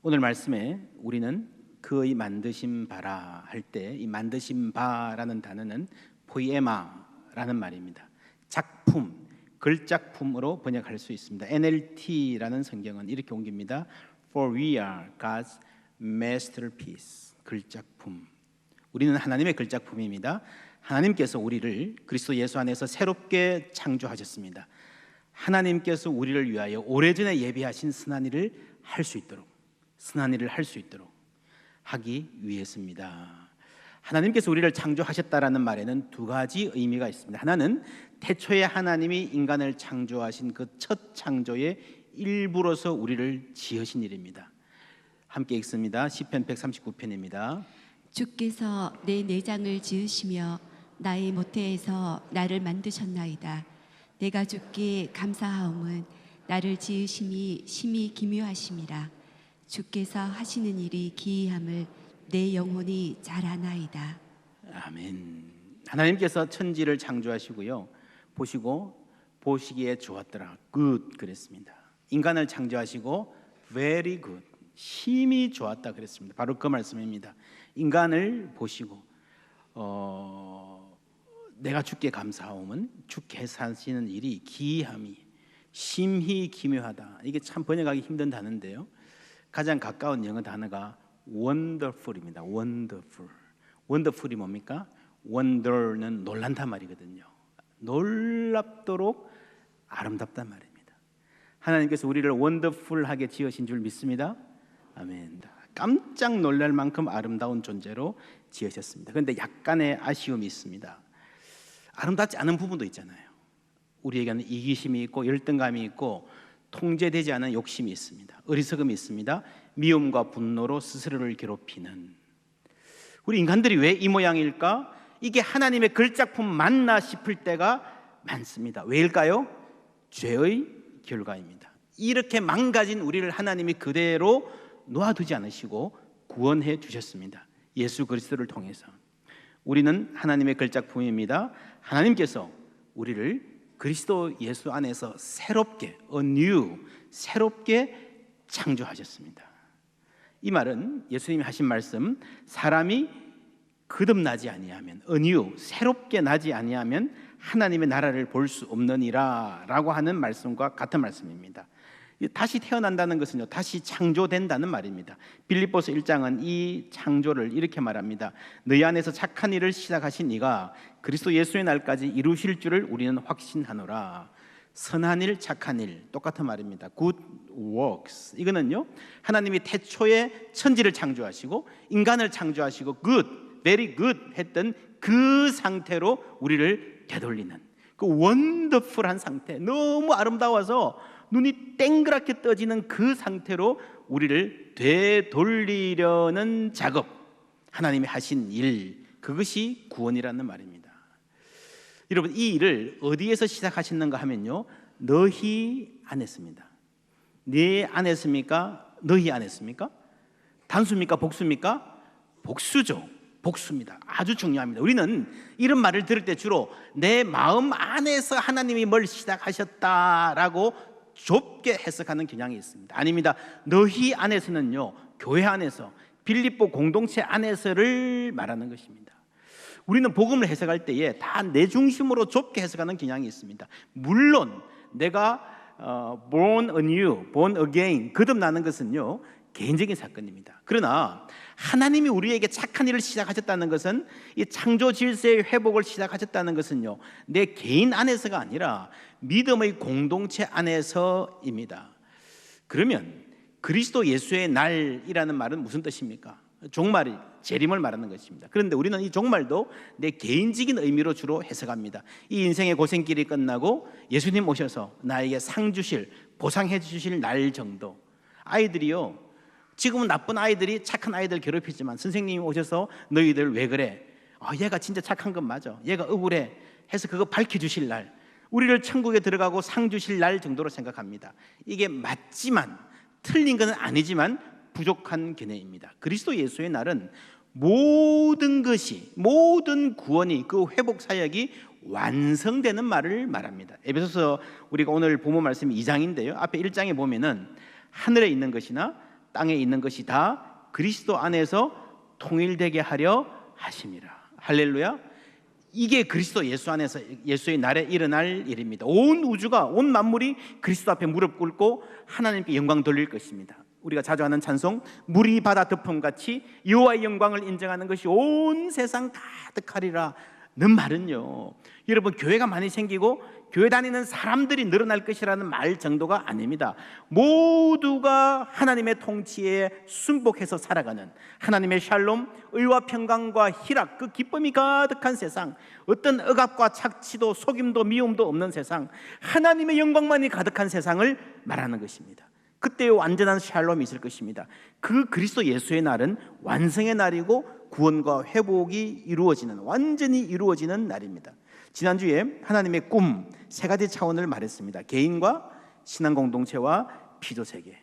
오늘 말씀에 우리는 그의 만드신 바라 할 때 이 만드신 바라는 단어는 포이에마라는 말입니다. 작품, 글작품으로 번역할 수 있습니다. NLT라는 성경은 이렇게 옮깁니다. For we are God's masterpiece. 글작품. 우리는 하나님의 글작품입니다. 하나님께서 우리를 그리스도 예수 안에서 새롭게 창조하셨습니다. 하나님께서 우리를 위하여 오래전에 예비하신 선한 일을 할 수 있도록, 선한 일을 할 수 있도록 하기 위해서입니다. 하나님께서 우리를 창조하셨다라는 말에는 두 가지 의미가 있습니다. 하나는 태초에 하나님이 인간을 창조하신 그 첫 창조의 일부로서 우리를 지으신 일입니다. 함께 읽습니다. 시편 139편입니다. 주께서 내 내장을 지으시며 나의 모태에서 나를 만드셨나이다. 내가 주께 감사하옴은 나를 지으심이 심히 기묘하심이라. 주께서 하시는 일이 기이함을 내 영혼이 잘 아나이다. 아멘. 하나님께서 천지를 창조하시고요, 보시기에 좋았더라. good 그랬습니다. 인간을 창조하시고 very good, 심히 좋았다 그랬습니다. 바로 그 말씀입니다. 인간을 보시고 내가 주께 감사하오면 주께서 하시는 일이 기이함이 심히 기묘하다. 이게 참 번역하기 힘든 단어인데요, 가장 가까운 영어 단어가 wonderful입니다. wonderful. wonderful이 뭡니까? wonder는 놀란단 말이거든요. 놀랍도록 아름답단 말입니다. 하나님께서 우리를 wonderful하게 지으신 줄 믿습니다. 아멘. 깜짝 놀랄 만큼 아름다운 존재로 지으셨습니다. 그런데 약간의 아쉬움이 있습니다. 아름답지 않은 부분도 있잖아요. 우리에게는 이기심이 있고 열등감이 있고 통제되지 않은 욕심이 있습니다. 어리석음이 있습니다. 미움과 분노로 스스로를 괴롭히는, 우리 인간들이 왜 이 모양일까? 이게 하나님의 글작품 맞나 싶을 때가 많습니다. 왜일까요? 죄의 결과입니다. 이렇게 망가진 우리를 하나님이 그대로 놓아두지 않으시고 구원해 주셨습니다. 예수 그리스도를 통해서 우리는 하나님의 글작품입니다. 하나님께서 우리를 그리스도 예수 안에서 새롭게, anew, 새롭게 창조하셨습니다. 이 말은 예수님이 하신 말씀, 사람이 거듭나지 아니하면, anew, 새롭게 나지 아니하면 하나님의 나라를 볼 수 없느니라 라고 하는 말씀과 같은 말씀입니다. 다시 태어난다는 것은요, 다시 창조된다는 말입니다. 빌립보서 1장은 이 창조를 이렇게 말합니다. 너희 안에서 착한 일을 시작하신 이가 그리스도 예수의 날까지 이루실 줄을 우리는 확신하노라. 선한 일, 착한 일, 똑같은 말입니다. good works. 이거는요, 하나님이 태초에 천지를 창조하시고 인간을 창조하시고 good, very good 했던 그 상태로 우리를 되돌리는, 그 wonderful한 상태, 너무 아름다워서 눈이 땡그랗게 떠지는 그 상태로 우리를 되돌리려는 작업, 하나님이 하신 일, 그것이 구원이라는 말입니다. 여러분, 이 일을 어디에서 시작하셨는가 하면요, 너희 안 했습니다. 네 안 했습니까? 너희 안 했습니까? 단수입니까? 복수입니까? 복수죠. 복수입니다. 아주 중요합니다. 우리는 이런 말을 들을 때 주로 내 마음 안에서 하나님이 뭘 시작하셨다라고 좁게 해석하는 경향이 있습니다. 아닙니다. 너희 안에서는요, 교회 안에서, 빌립보 공동체 안에서를 말하는 것입니다. 우리는 복음을 해석할 때에 다 내 중심으로 좁게 해석하는 경향이 있습니다. 물론 내가 born anew, born again, 거듭나는 것은요, 개인적인 사건입니다. 그러나 하나님이 우리에게 착한 일을 시작하셨다는 것은, 이 창조 질서의 회복을 시작하셨다는 것은요, 내 개인 안에서가 아니라 믿음의 공동체 안에서입니다. 그러면 그리스도 예수의 날이라는 말은 무슨 뜻입니까? 종말, 재림을 말하는 것입니다. 그런데 우리는 이 종말도 내 개인적인 의미로 주로 해석합니다. 이 인생의 고생길이 끝나고 예수님 오셔서 나에게 상 주실, 보상해 주실 날 정도. 아이들이요, 지금은 나쁜 아이들이 착한 아이들 괴롭히지만 선생님이 오셔서 너희들 왜 그래? 얘가 진짜 착한 건 맞아, 얘가 억울해 해서 그거 밝혀주실 날, 우리를 천국에 들어가고 상 주실 날 정도로 생각합니다. 이게 맞지만, 틀린 건 아니지만 부족한 견해입니다. 그리스도 예수의 날은 모든 것이, 모든 구원이, 그 회복 사역이 완성되는 말을 말합니다. 에베소서 우리가 오늘 본문 말씀이 2장인데요, 앞에 1장에 보면은 하늘에 있는 것이나 땅에 있는 것이 다 그리스도 안에서 통일되게 하려 하심이라. 할렐루야. 이게 그리스도 예수 안에서 예수의 날에 일어날 일입니다. 온 우주가, 온 만물이 그리스도 앞에 무릎 꿇고 하나님께 영광 돌릴 것입니다. 우리가 자주 하는 찬송, 물이 바다 덮음같이 여호와의 영광을 인정하는 것이 온 세상 가득하리라 는 말은요, 여러분 교회가 많이 생기고 교회 다니는 사람들이 늘어날 것이라는 말 정도가 아닙니다. 모두가 하나님의 통치에 순복해서 살아가는 하나님의 샬롬, 의와 평강과 희락, 그 기쁨이 가득한 세상, 어떤 억압과 착취도 속임도 미움도 없는 세상, 하나님의 영광만이 가득한 세상을 말하는 것입니다. 그때 완전한 샬롬이 있을 것입니다. 그 그리스도 예수의 날은 완성의 날이고 구원과 회복이 이루어지는, 완전히 이루어지는 날입니다. 지난주에 하나님의 꿈 세 가지 차원을 말했습니다. 개인과 신앙 공동체와 피조세계.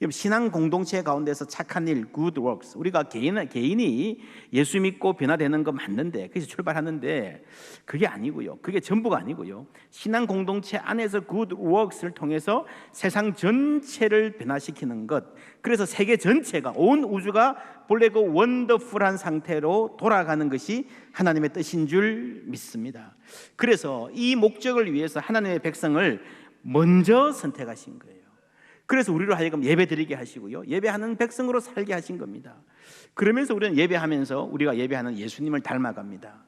신앙 공동체 가운데서 착한 일, good works, 우리가 개인이 예수 믿고 변화되는 거 맞는데, 그래서 출발하는데 그게 아니고요, 그게 전부가 아니고요, 신앙 공동체 안에서 good works를 통해서 세상 전체를 변화시키는 것, 그래서 세계 전체가, 온 우주가 본래 그 원더풀한 상태로 돌아가는 것이 하나님의 뜻인 줄 믿습니다. 그래서 이 목적을 위해서 하나님의 백성을 먼저 선택하신 거예요. 그래서 우리로 하여금 예배드리게 하시고요, 예배하는 백성으로 살게 하신 겁니다. 그러면서 우리는 예배하면서 우리가 예배하는 예수님을 닮아갑니다.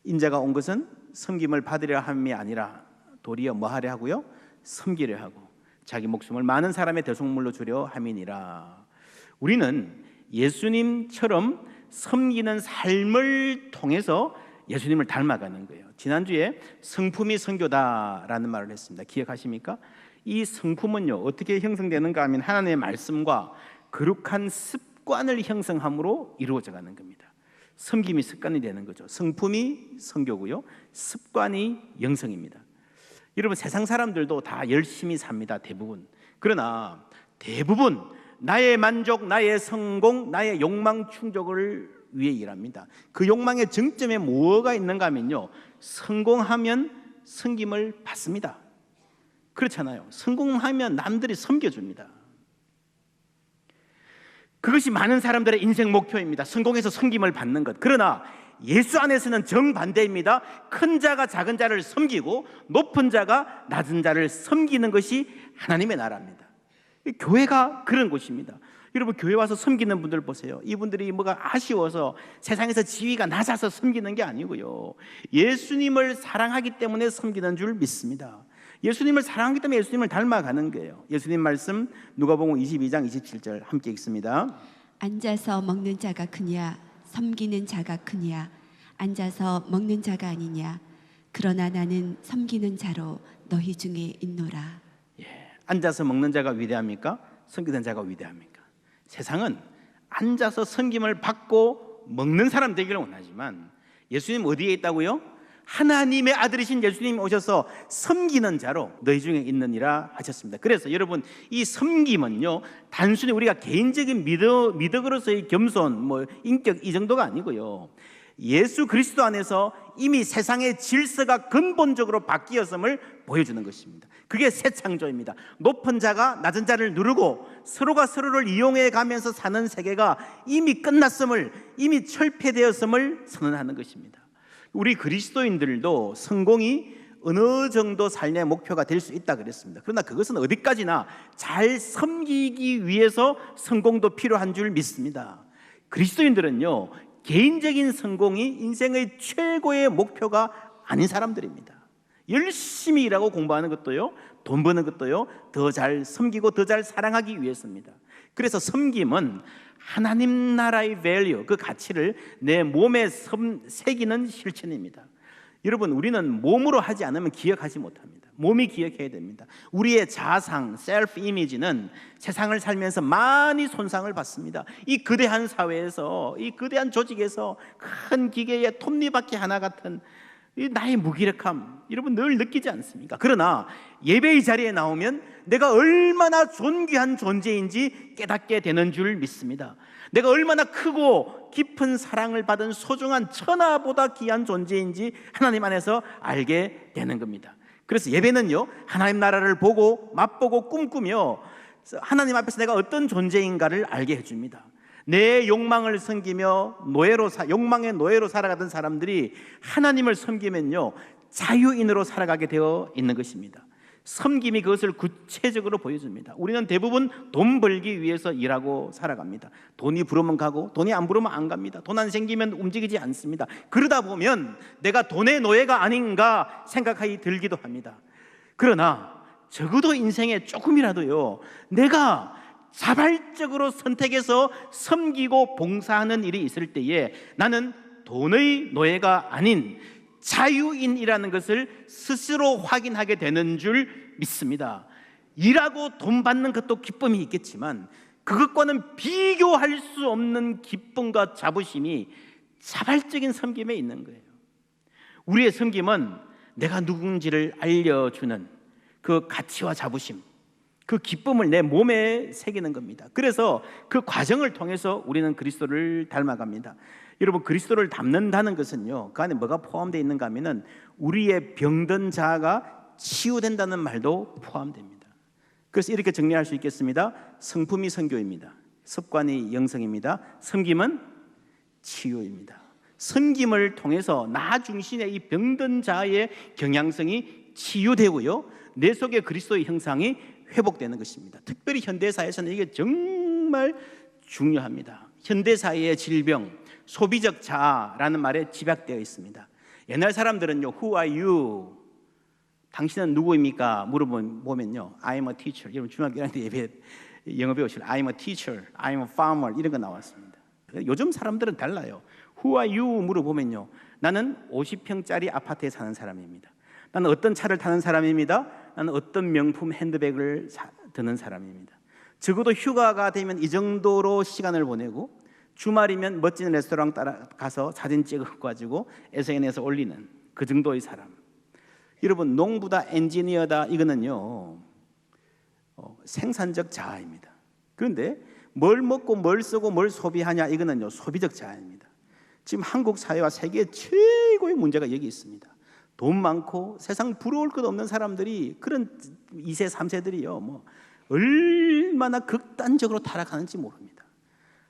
인자가 온 것은 섬김을 받으려 함이 아니라 도리어 뭐 하려 하고요? 섬기려 하고 자기 목숨을 많은 사람의 대속물로 주려 함이니라. 우리는 예수님처럼 섬기는 삶을 통해서 예수님을 닮아가는 거예요. 지난주에 성품이 선교다라는 말을 했습니다. 기억하십니까? 이 성품은요, 어떻게 형성되는가 하면 하나님의 말씀과 거룩한 습관을 형성함으로 이루어져 가는 겁니다. 섬김이 습관이 되는 거죠. 성품이 선교고요, 습관이 영성입니다. 여러분, 세상 사람들도 다 열심히 삽니다, 대부분. 그러나 대부분 나의 만족, 나의 성공, 나의 욕망 충족을 위해 일합니다. 그 욕망의 정점에 뭐가 있는가 하면요, 성공하면 섬김을 받습니다. 그렇잖아요. 성공하면 남들이 섬겨줍니다. 그것이 많은 사람들의 인생 목표입니다. 성공해서 섬김을 받는 것. 그러나 예수 안에서는 정반대입니다. 큰 자가 작은 자를 섬기고 높은 자가 낮은 자를 섬기는 것이 하나님의 나라입니다. 교회가 그런 곳입니다. 여러분, 교회 와서 섬기는 분들 보세요. 이분들이 뭐가 아쉬워서 세상에서 지위가 낮아서 섬기는 게 아니고요, 예수님을 사랑하기 때문에 섬기는 줄 믿습니다. 예수님을 사랑하기 때문에 예수님을 닮아가는 거예요. 예수님 말씀 누가복음 22장 27절 함께 읽습니다. 앉아서 먹는 자가 크냐 섬기는 자가 크냐, 앉아서 먹는 자가 아니냐, 그러나 나는 섬기는 자로 너희 중에 있노라. 앉아서 먹는 자가 위대합니까? 섬기는 자가 위대합니까? 세상은 앉아서 섬김을 받고 먹는 사람 되기를 원하지만 예수님 어디에 있다고요? 하나님의 아들이신 예수님이 오셔서 섬기는 자로 너희 중에 있느니라 하셨습니다. 그래서 여러분, 이 섬김은요, 단순히 우리가 개인적인 미덕으로서의 겸손, 인격 이 정도가 아니고요, 예수 그리스도 안에서 이미 세상의 질서가 근본적으로 바뀌었음을 보여주는 것입니다. 그게 새 창조입니다. 높은 자가 낮은 자를 누르고 서로가 서로를 이용해 가면서 사는 세계가 이미 끝났음을, 이미 철폐되었음을 선언하는 것입니다. 우리 그리스도인들도 성공이 어느 정도 삶의 목표가 될 수 있다 그랬습니다. 그러나 그것은 어디까지나 잘 섬기기 위해서 성공도 필요한 줄 믿습니다. 그리스도인들은요, 개인적인 성공이 인생의 최고의 목표가 아닌 사람들입니다. 열심히 일하고 공부하는 것도요, 돈 버는 것도요, 더 잘 섬기고 더 잘 사랑하기 위해서입니다. 그래서 섬김은 하나님 나라의 밸류, 그 가치를 내 몸에 새기는 실천입니다. 여러분, 우리는 몸으로 하지 않으면 기억하지 못합니다. 몸이 기억해야 됩니다. 우리의 자상, 셀프 이미지는 세상을 살면서 많이 손상을 받습니다. 이 거대한 사회에서, 이 거대한 조직에서 큰 기계의 톱니바퀴 하나 같은 나의 무기력함, 여러분 늘 느끼지 않습니까? 그러나 예배의 자리에 나오면 내가 얼마나 존귀한 존재인지 깨닫게 되는 줄 믿습니다. 내가 얼마나 크고 깊은 사랑을 받은 소중한 천하보다 귀한 존재인지 하나님 안에서 알게 되는 겁니다. 그래서 예배는요, 하나님 나라를 보고 맛보고 꿈꾸며 하나님 앞에서 내가 어떤 존재인가를 알게 해줍니다. 내 욕망을 섬기며 욕망의 노예로 살아가던 사람들이 하나님을 섬기면요, 자유인으로 살아가게 되어 있는 것입니다. 섬김이 그것을 구체적으로 보여줍니다. 우리는 대부분 돈 벌기 위해서 일하고 살아갑니다. 돈이 부르면 가고 돈이 안 부르면 안 갑니다. 돈 안 생기면 움직이지 않습니다. 그러다 보면 내가 돈의 노예가 아닌가 생각하기 들기도 합니다. 그러나 적어도 인생에 조금이라도요, 내가 자발적으로 선택해서 섬기고 봉사하는 일이 있을 때에 나는 돈의 노예가 아닌 자유인이라는 것을 스스로 확인하게 되는 줄 믿습니다. 일하고 돈 받는 것도 기쁨이 있겠지만 그것과는 비교할 수 없는 기쁨과 자부심이 자발적인 섬김에 있는 거예요. 우리의 섬김은 내가 누군지를 알려주는 그 가치와 자부심, 그 기쁨을 내 몸에 새기는 겁니다. 그래서 그 과정을 통해서 우리는 그리스도를 닮아갑니다. 여러분, 그리스도를 닮는다는 것은요, 그 안에 뭐가 포함되어 있는가 하면은 우리의 병든 자가 치유된다는 말도 포함됩니다. 그래서 이렇게 정리할 수 있겠습니다. 성품이 선교입니다. 습관이 영성입니다. 섬김은 치유입니다. 섬김을 통해서 나 중심의 이 병든 자의 경향성이 치유되고요, 내 속에 그리스도의 형상이 회복되는 것입니다. 특별히 현대사회에서는 이게 정말 중요합니다. 현대사회의 질병, 소비적 자아라는 말에 집약되어 있습니다. 옛날 사람들은요, Who are you? 당신은 누구입니까? 물어보면요, I'm a teacher. 여러분 중학교 1학년 때 예배 영어 배우실 I'm a teacher, I'm a farmer 이런 거 나왔습니다. 요즘 사람들은 달라요. Who are you? 물어보면요, 나는 50평짜리 아파트에 사는 사람입니다. 나는 어떤 차를 타는 사람입니다. 나는 어떤 명품 핸드백을 드는 사람입니다. 적어도 휴가가 되면 이 정도로 시간을 보내고 주말이면 멋진 레스토랑 따라가서 사진 찍어가지고 SNS에 올리는 그 정도의 사람. 여러분, 농부다, 엔지니어다, 이거는요 생산적 자아입니다. 그런데 뭘 먹고 뭘 쓰고 뭘 소비하냐, 이거는요 소비적 자아입니다. 지금 한국 사회와 세계 최고의 문제가 여기 있습니다. 돈 많고 세상 부러울 것 없는 사람들이, 그런 2세, 3세들이요 뭐 얼마나 극단적으로 타락하는지 모릅니다.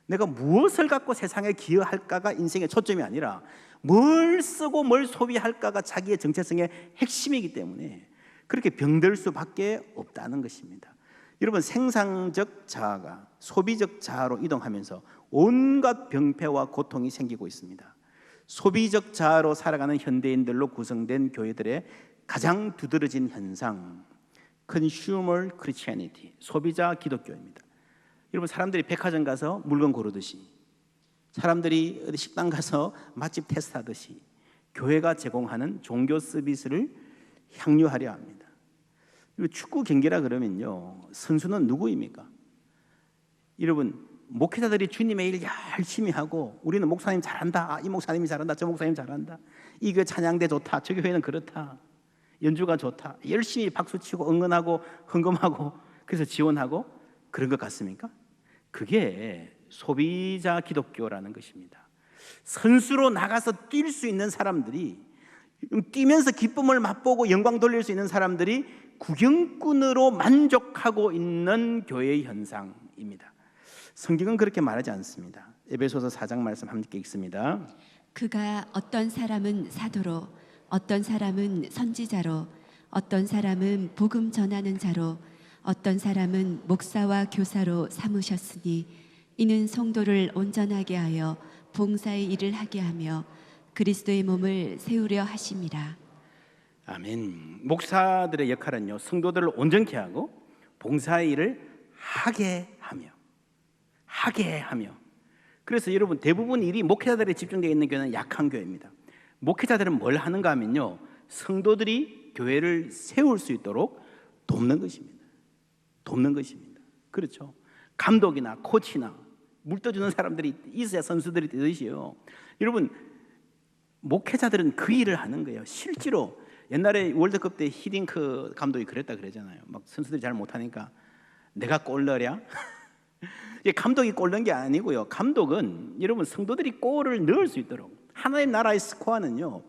내가 무엇을 갖고 세상에 기여할까가 인생의 초점이 아니라 뭘 쓰고 뭘 소비할까가 자기의 정체성의 핵심이기 때문에 그렇게 병들 수밖에 없다는 것입니다. 여러분, 생산적 자아가 소비적 자아로 이동하면서 온갖 병폐와 고통이 생기고 있습니다. 소비적 자아로 살아가는 현대인들로 구성된 교회들의 가장 두드러진 현상, Consumer Christianity, 소비자 기독교입니다. 여러분, 사람들이 백화점 가서 물건 고르듯이, 사람들이 어디 식당 가서 맛집 테스트하듯이 교회가 제공하는 종교 서비스를 향유하려 합니다. 축구 경기라 그러면요, 선수는 누구입니까? 여러분, 목회자들이 주님의 일 열심히 하고 우리는 목사님 잘한다, 이 목사님이 잘한다, 저 목사님 잘한다, 이 교회 찬양대 좋다, 저 교회는 그렇다, 연주가 좋다, 열심히 박수치고 응원하고 헌금하고 그래서 지원하고 그런 것 같습니까? 그게 소비자 기독교라는 것입니다. 선수로 나가서 뛸 수 있는 사람들이, 뛰면서 기쁨을 맛보고 영광 돌릴 수 있는 사람들이 구경꾼으로 만족하고 있는 교회의 현상입니다. 성경은 그렇게 말하지 않습니다. 에베소서 4장 말씀 함께 읽습니다. 그가 어떤 사람은 사도로, 어떤 사람은 선지자로, 어떤 사람은 복음 전하는 자로, 어떤 사람은 목사와 교사로 삼으셨으니 이는 성도를 온전하게 하여 봉사의 일을 하게 하며 그리스도의 몸을 세우려 하심이라. 아멘. 목사들의 역할은요, 성도들을 온전케 하고 봉사의 일을 하게 하며. 그래서 여러분, 대부분 일이 목회자들에 집중되어 있는 교회는 약한 교회입니다. 목회자들은 뭘 하는가 하면요, 성도들이 교회를 세울 수 있도록 돕는 것입니다. 그렇죠. 감독이나 코치나 물 떠주는 사람들이 있어야 선수들이 되듯이요, 여러분, 목회자들은 그 일을 하는 거예요. 실제로 옛날에 월드컵 때 히딩크 감독이 그랬잖아요. 막 선수들이 잘 못하니까 내가 골 넣으랴? 감독이 골 넣은 게 아니고요, 감독은 여러분 성도들이 골을 넣을 수 있도록, 하나님 나라의 스코어는요,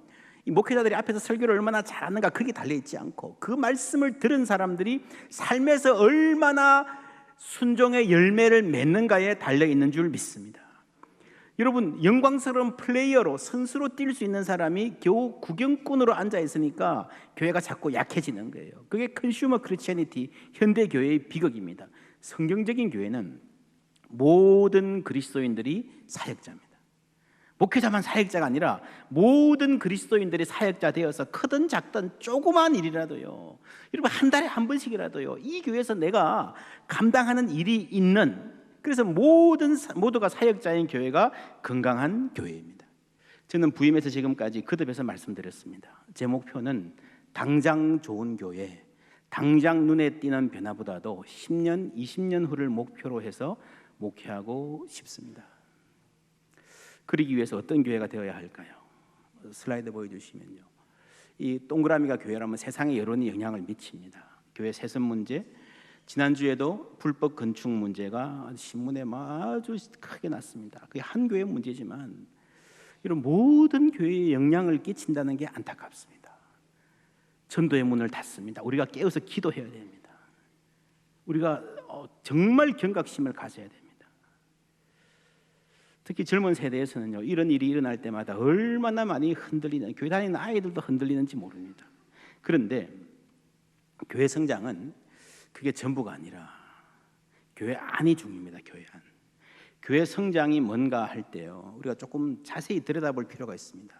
이 목회자들이 앞에서 설교를 얼마나 잘하는가 그게 달려있지 않고 그 말씀을 들은 사람들이 삶에서 얼마나 순종의 열매를 맺는가에 달려 있는 줄 믿습니다. 여러분, 영광스러운 플레이어로 선수로 뛸 수 있는 사람이 겨우 구경꾼으로 앉아 있으니까 교회가 자꾸 약해지는 거예요. 그게 컨슈머 크리스천니티, 현대 교회의 비극입니다. 성경적인 교회는 모든 그리스도인들이 사역자입니다. 목회자만 사역자가 아니라 모든 그리스도인들이 사역자 되어서 크든 작든 조그만 일이라도요, 여러분 한 달에 한 번씩이라도요, 이 교회에서 내가 감당하는 일이 있는, 그래서 모두가 사역자인 교회가 건강한 교회입니다. 저는 부임해서 지금까지 거듭해서 말씀드렸습니다. 제 목표는 당장 좋은 교회, 당장 눈에 띄는 변화보다도 10년, 20년 후를 목표로 해서 목회하고 싶습니다. 그러기 위해서 어떤 교회가 되어야 할까요? 슬라이드 보여주시면요, 이 동그라미가 교회라면 세상의 여론이 영향을 미칩니다. 교회 세습 문제, 지난주에도 불법 건축 문제가 신문에 아주 크게 났습니다. 그게 한 교회 문제지만 이런 모든 교회에 영향을 끼친다는 게 안타깝습니다. 전도의 문을 닫습니다. 우리가 깨어서 기도해야 됩니다. 우리가 정말 경각심을 가져야 됩니다. 특히 젊은 세대에서는요, 이런 일이 일어날 때마다 얼마나 많이 흔들리는, 교회 다니는 아이들도 흔들리는지 모릅니다. 그런데 교회 성장은 그게 전부가 아니라 교회 안이 중요합니다. 교회 안. 교회 성장이 뭔가 할 때요, 우리가 조금 자세히 들여다볼 필요가 있습니다.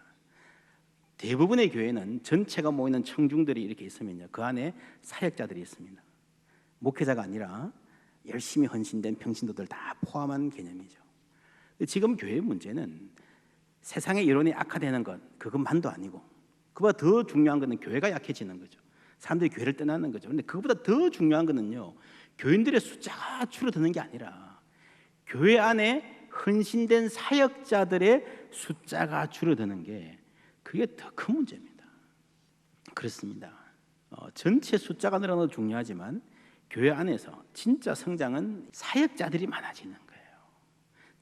대부분의 교회는 전체가 모이는 청중들이 이렇게 있으면요, 그 안에 사역자들이 있습니다. 목회자가 아니라 열심히 헌신된 평신도들 다 포함한 개념이죠. 지금 교회의 문제는 세상의 여론이 악화되는 것, 그것만도 아니고 그보다 더 중요한 것은 교회가 약해지는 거죠. 사람들이 교회를 떠나는 거죠. 그런데 그것보다 더 중요한 것은요, 교인들의 숫자가 줄어드는 게 아니라 교회 안에 헌신된 사역자들의 숫자가 줄어드는 게, 그게 더 큰 문제입니다. 그렇습니다. 전체 숫자가 늘어나도 중요하지만 교회 안에서 진짜 성장은 사역자들이 많아지는 거예요.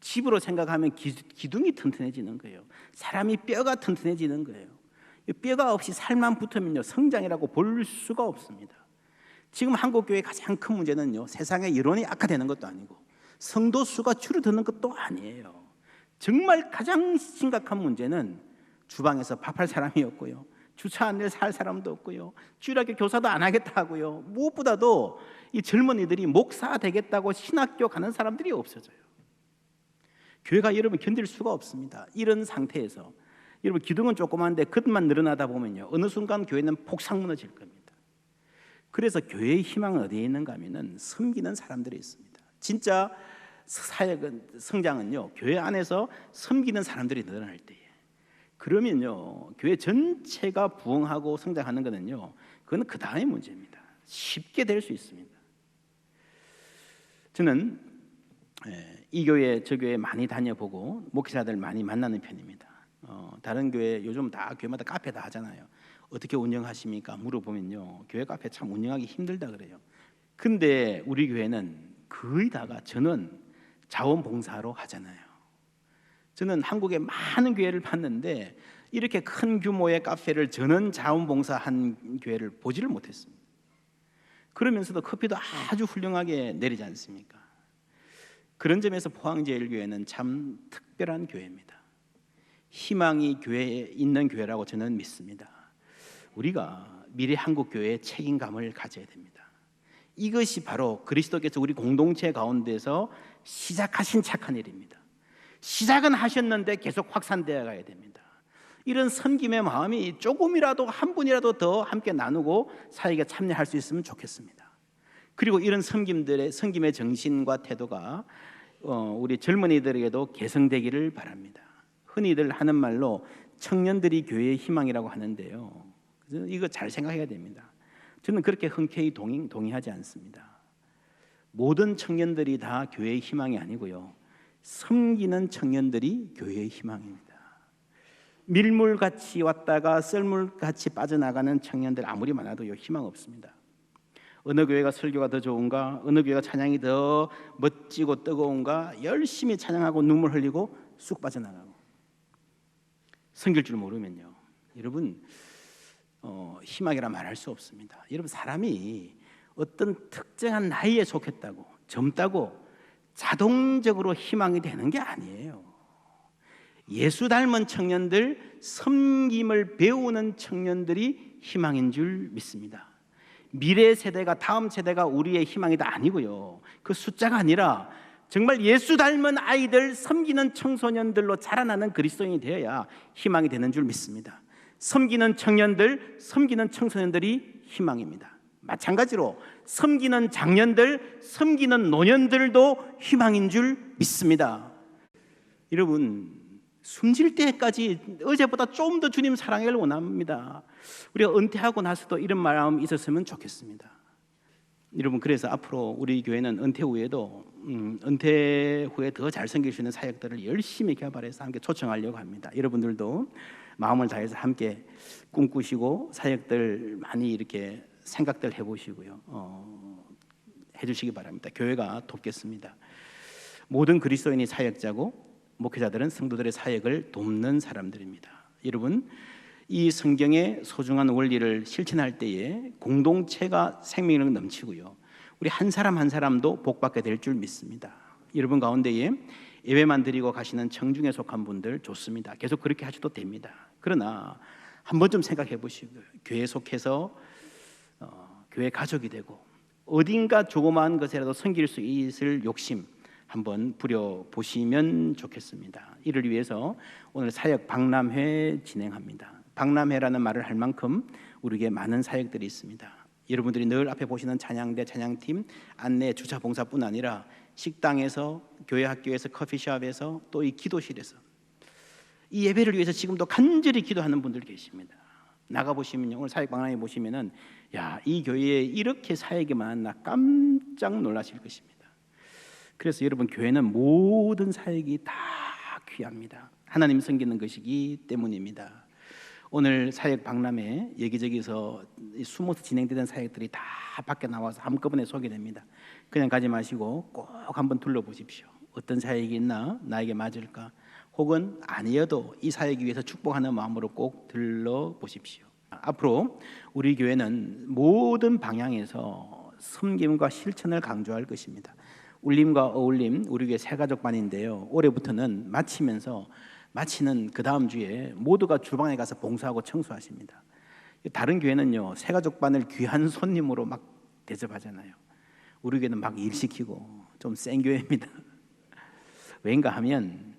집으로 생각하면 기둥이 튼튼해지는 거예요. 사람이 뼈가 튼튼해지는 거예요. 뼈가 없이 살만 붙으면요, 성장이라고 볼 수가 없습니다. 지금 한국 교회의 가장 큰 문제는요, 세상의 여론이 악화되는 것도 아니고 성도 수가 줄어드는 것도 아니에요. 정말 가장 심각한 문제는 주방에서 밥할 사람이 없고요, 주차 안에 살 사람도 없고요, 주일학교 교사도 안 하겠다 하고요, 무엇보다도 이 젊은이들이 목사 되겠다고 신학교 가는 사람들이 없어져요. 교회가 여러분 견딜 수가 없습니다. 이런 상태에서 여러분 기둥은 조그만데 그것만 늘어나다 보면요, 어느 순간 교회는 폭삭 무너질 겁니다. 그래서 교회의 희망은 어디에 있는가 하면은 섬기는 사람들이 있습니다. 진짜 사역은, 성장은요, 교회 안에서 섬기는 사람들이 늘어날 때에, 그러면요 교회 전체가 부흥하고 성장하는 것은요, 그건 그 다음의 문제입니다. 쉽게 될 수 있습니다. 저는 이 교회 저 교회 많이 다녀보고 목회자들 많이 만나는 편입니다. 다른 교회 요즘 다 교회마다 카페 다 하잖아요. 어떻게 운영하십니까? 물어보면요, 교회 카페 참 운영하기 힘들다 그래요. 근데 우리 교회는 거의 다가 전원 자원봉사로 하잖아요. 저는 한국의 많은 교회를 봤는데 이렇게 큰 규모의 카페를 전원 자원봉사한 교회를 보지를 못했습니다. 그러면서도 커피도 아주 훌륭하게 내리지 않습니까? 그런 점에서 포항제일교회는 참 특별한 교회입니다. 희망이 교회에 있는 교회라고 저는 믿습니다. 우리가 미래 한국교회의 책임감을 가져야 됩니다. 이것이 바로 그리스도께서 우리 공동체 가운데서 시작하신 착한 일입니다. 시작은 하셨는데 계속 확산되어 가야 됩니다. 이런 섬김의 마음이 조금이라도, 한 분이라도 더 함께 나누고 사역에 참여할 수 있으면 좋겠습니다. 그리고 이런 섬김의 정신과 태도가 우리 젊은이들에게도 개성되기를 바랍니다. 흔히들 하는 말로 청년들이 교회의 희망이라고 하는데요, 이거 잘 생각해야 됩니다. 저는 그렇게 흔쾌히 동의하지 않습니다. 모든 청년들이 다 교회의 희망이 아니고요, 섬기는 청년들이 교회의 희망입니다. 밀물같이 왔다가 썰물같이 빠져나가는 청년들 아무리 많아도요, 희망 없습니다. 어느 교회가 설교가 더 좋은가, 어느 교회가 찬양이 더 멋지고 뜨거운가, 열심히 찬양하고 눈물 흘리고 쑥 빠져나가고, 섬길 줄 모르면요, 여러분 희망이라 말할 수 없습니다. 여러분, 사람이 어떤 특정한 나이에 속했다고 젊다고 자동적으로 희망이 되는 게 아니에요. 예수 닮은 청년들, 섬김을 배우는 청년들이 희망인 줄 믿습니다. 미래 세대가, 다음 세대가 우리의 희망이다 아니고요. 그 숫자가 아니라 정말 예수 닮은 아이들, 섬기는 청소년들로 자라나는 그리스도인이 되어야 희망이 되는 줄 믿습니다. 섬기는 청년들, 섬기는 청소년들이 희망입니다. 마찬가지로 섬기는 장년들, 섬기는 노년들도 희망인 줄 믿습니다. 여러분, 숨질 때까지 어제보다 좀 더 주님 사랑을 원합니다. 우리가 은퇴하고 나서도 이런 마음이 있었으면 좋겠습니다. 여러분, 그래서 앞으로 우리 교회는 은퇴 후에도 은퇴 후에 더 잘 섬길 수 있는 사역들을 열심히 개발해서 함께 초청하려고 합니다. 여러분들도 마음을 다해서 함께 꿈꾸시고 사역들 많이 이렇게 생각들 해보시고요. 해주시기 바랍니다. 교회가 돕겠습니다. 모든 그리스도인이 사역자고 목회자들은 성도들의 사역을 돕는 사람들입니다. 여러분, 이 성경의 소중한 원리를 실천할 때에 공동체가 생명력 넘치고요, 우리 한 사람 한 사람도 복받게 될 줄 믿습니다. 여러분 가운데에 예배만 드리고 가시는 청중에 속한 분들 좋습니다. 계속 그렇게 하셔도 됩니다. 그러나 한 번 좀 생각해 보시고요, 교회에 속해서 교회 가족이 되고 어딘가 조그마한 것이라도 섬길 수 있을 욕심 한번 부려보시면 좋겠습니다. 이를 위해서 오늘 사역 박람회 진행합니다. 박람회라는 말을 할 만큼 우리에게 많은 사역들이 있습니다. 여러분들이 늘 앞에 보시는 찬양대, 찬양팀, 안내, 주차 봉사뿐 아니라 식당에서, 교회 학교에서, 커피숍에서, 또 이 기도실에서 이 예배를 위해서 지금도 간절히 기도하는 분들 계십니다. 나가보시면요, 오늘 사역 박람회 보시면은 야, 이 교회에 이렇게 사역이 많나 깜짝 놀라실 것입니다. 그래서 여러분, 교회는 모든 사역이 다 귀합니다. 하나님 섬기는 것이기 때문입니다. 오늘 사역 박람회 여기저기서 숨어서 진행되던 사역들이 다 밖에 나와서 한꺼번에 소개됩니다. 그냥 가지 마시고 꼭 한번 둘러보십시오. 어떤 사역이 있나, 나에게 맞을까, 혹은 아니어도 이 사역을 위해서 축복하는 마음으로 꼭 들러보십시오. 앞으로 우리 교회는 모든 방향에서 섬김과 실천을 강조할 것입니다. 울림과 어울림, 우리 교회 새가족반인데요, 올해부터는 마치는 그 다음 주에 모두가 주방에 가서 봉사하고 청소하십니다. 다른 교회는요, 새가족반을 귀한 손님으로 막 대접하잖아요. 우리 교회는 막 일시키고 좀 센 교회입니다. 왜인가 하면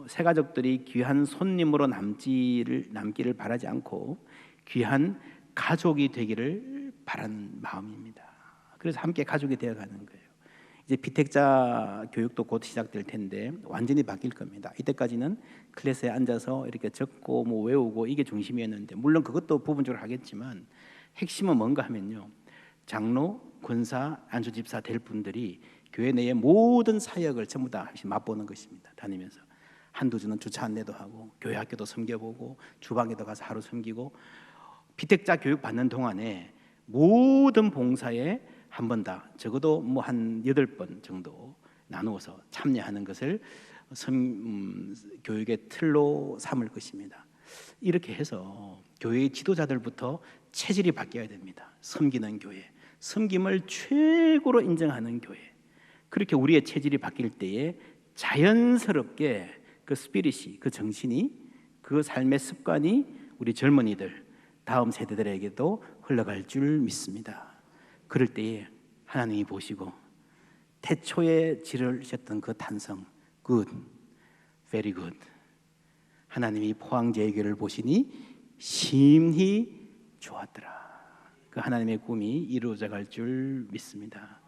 새가족들이 귀한 손님으로 남기를 바라지 않고 귀한 가족이 되기를 바라는 마음입니다. 그래서 함께 가족이 되어가는 거예요. 이제 비택자 교육도 곧 시작될 텐데 완전히 바뀔 겁니다. 이때까지는 클래스에 앉아서 이렇게 적고 뭐 외우고 이게 중심이었는데, 물론 그것도 부분적으로 하겠지만 핵심은 뭔가 하면요, 장로, 권사, 안수집사 될 분들이 교회 내의 모든 사역을 전부 다 맛보는 것입니다. 다니면서 한두 주는 주차 안내도 하고 교회 학교도 섬겨보고 주방에도 가서 하루 섬기고, 비택자 교육 받는 동안에 모든 봉사에 한 번 다, 적어도 뭐 한 8번 정도 나누어서 참여하는 것을 교육의 틀로 삼을 것입니다. 이렇게 해서 교회의 지도자들부터 체질이 바뀌어야 됩니다. 섬기는 교회, 섬김을 최고로 인정하는 교회. 그렇게 우리의 체질이 바뀔 때에 자연스럽게 그 스피릿이, 그 정신이, 그 삶의 습관이 우리 젊은이들, 다음 세대들에게도 흘러갈 줄 믿습니다. 그럴 때에 하나님이 보시고 태초에 지르셨던 그 탄성, good, very good, 하나님이 포항제의 교회를 보시니 심히 좋았더라. 그 하나님의 꿈이 이루어져 갈 줄 믿습니다.